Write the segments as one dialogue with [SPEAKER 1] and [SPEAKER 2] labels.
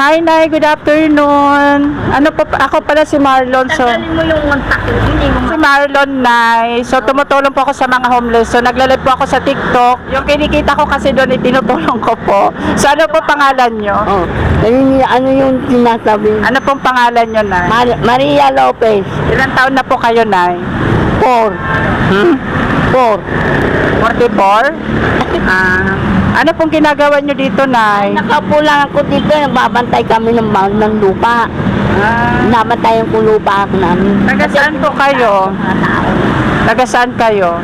[SPEAKER 1] Hi, Nay. Good afternoon. Ano po, ako pala si Marlon. So,
[SPEAKER 2] Tanggalin mo yung kontak. Hindi mo
[SPEAKER 1] si Marlon, Nay. So, tumutulong po ako sa mga homeless. So, nagla-live po ako sa TikTok. Yung kinikita ko kasi doon, tinutulong ko po. So, ano po pangalan nyo?
[SPEAKER 2] Oh, ano yung sinasabi?
[SPEAKER 1] Ano pong pangalan nyo, Nay?
[SPEAKER 2] Maria Lopez.
[SPEAKER 1] Ilang taon na po kayo, Nay?
[SPEAKER 2] 4.
[SPEAKER 1] Hmm?
[SPEAKER 2] 4.
[SPEAKER 1] 44? Ano pong ginagawa nyo dito, Nay?
[SPEAKER 2] Nakaupo lang ako dito. Nababantay kami ng lupa. Nabantayan ko lupa namin.
[SPEAKER 1] Taga saan po kayo? Taga saan kayo?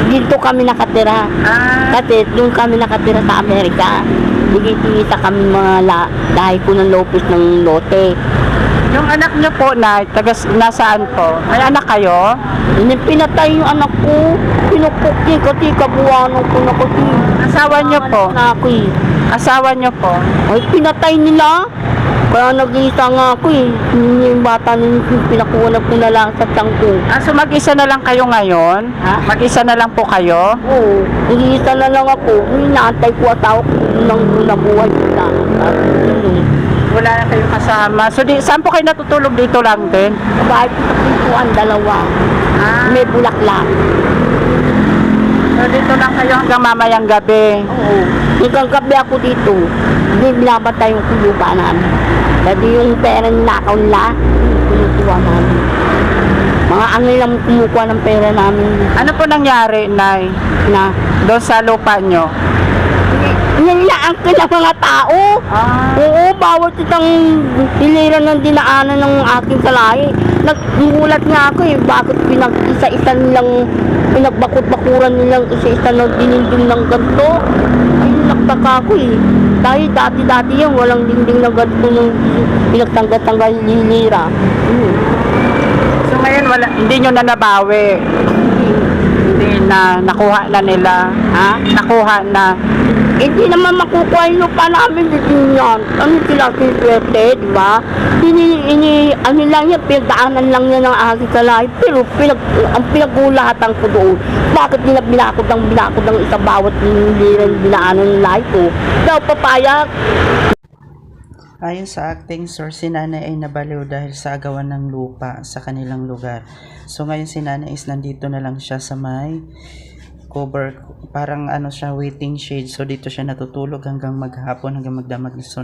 [SPEAKER 2] Dito kami nakatira. Kasi doon kami nakatira sa Amerika. Bigay-tingita kami dahil ko ng Lopez ng lote.
[SPEAKER 1] Yung anak nyo po, Nay, nasaan po? May anak kayo?
[SPEAKER 2] Pinatay yung anak ko. Pinupukti kasi kabuwanan ko na kasi.
[SPEAKER 1] Asawa nyo po?
[SPEAKER 2] Na ako eh.
[SPEAKER 1] Asawa nyo po?
[SPEAKER 2] Ay, pinatay nila. Kaya nag-iisa nga ako eh. Yung bata nila, pinakuha na ko na lang sa tangko.
[SPEAKER 1] So mag-isa na lang kayo ngayon?
[SPEAKER 2] Ha?
[SPEAKER 1] Mag-isa na lang po kayo?
[SPEAKER 2] Oo, nag-iisa na lang ako. Hinantay ko asawa ko nang nabuhay ko na.
[SPEAKER 1] Wala na kayong kasama. So saan po kayo natutulog dito lang din?
[SPEAKER 2] Kahit sa pintuan, dalawa. May bulaklak.
[SPEAKER 1] So dito lang kayo hanggang mamayang gabi?
[SPEAKER 2] Oo. Hanggang gabi ako dito. Hindi binabatay yung kulupa namin. Dati yung pera ninakaw nila, kinukuha namin. Mga ano lang kumukuha ng pera namin.
[SPEAKER 1] Ano po nangyari, Nay?
[SPEAKER 2] Na,
[SPEAKER 1] Doon sa lupa nyo?
[SPEAKER 2] nilaan ko ng mga tao. Oo, bawat isang hiliran ng dinaanan ng aking kalahi. Nagulat nga ako eh, bakit isa-isa nilang pinagbakot-bakuran nilang isa-isa na dininding ng ganito. Ay, nagtaka ako eh. Dahil dati-dati yan, walang dinding na ganito nung pinagtanggal-tanggal hilira.
[SPEAKER 1] So ngayon hindi nyo na nabawi? Hindi na, nakuha na nila?
[SPEAKER 2] Ha?
[SPEAKER 1] Nakuha na?
[SPEAKER 2] Hindi naman makukuha yung lupa namin dito yan. Ano sila sinwerte, di ba? Ano lang yan, pinagdaanan lang yan ng aking kalahi. Pero ang pinagulatan ko doon, bakit nila binakod ang isa bawat binaanan ng lahi ko? Daw papayag.
[SPEAKER 1] Ayon sa acting source, si Nanay ay nabaliw dahil sa agawan ng lupa sa kanilang lugar. So ngayon si Nanay is nandito na lang siya sa may cover, parang ano siya, waiting shade. So dito siya natutulog hanggang maghapon, hanggang magdamag. So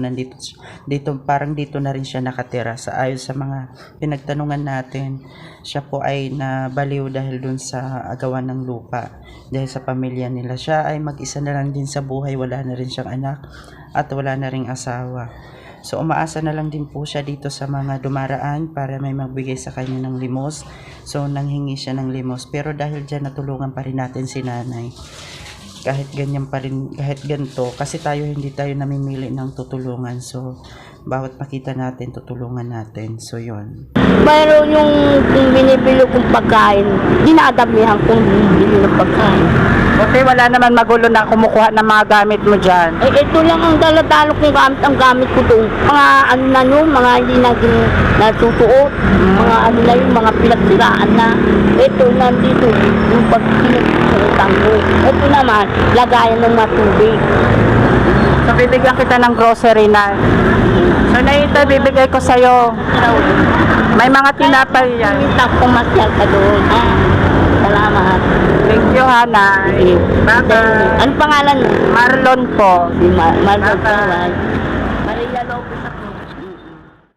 [SPEAKER 1] dito parang dito na rin siya nakatira. Ayon sa mga pinagtanungan natin, siya po ay nabaliw dahil dun sa agawan ng lupa. Dahil sa pamilya nila, siya ay mag-isa na lang din sa buhay, wala na rin siyang anak at wala na ring asawa. So umaasa na lang din po siya dito sa mga dumaraan para may magbigay sa kanya ng limos. So nanghingi siya ng limos, pero dahil dyan natulungan pa rin natin si Nanay. Kahit ganyan pa rin, kahit ganito, kasi hindi tayo namimili ng tutulungan. So bawat makita natin, tutulungan natin. So yun.
[SPEAKER 2] Mayroon yung binibili kong pagkain, dinadamihan kong binibili ng pagkain.
[SPEAKER 1] Okay, wala naman magulo na kumukuha ng mga gamit mo dyan.
[SPEAKER 2] Eh, ito lang ang dala-dalo kong gamit, ang gamit ko doon. Mga ano na yun, mga hindi naging nasusuot, mga ano na yun, mga pinagsiraan na. Ito, nandito, yung pagpinagsimutan ko. Ito naman, lagayan ng matubig.
[SPEAKER 1] So bibigyan kita ng grocery na. So na ito, bibigay ko sa'yo. May mga tinapay yan.
[SPEAKER 2] Minta pumasyal ka doon. Salamat.
[SPEAKER 1] Thank you, Nanay. Bye-bye.
[SPEAKER 2] Ano pangalan mo?
[SPEAKER 1] Marlon po.
[SPEAKER 2] Si Marlon.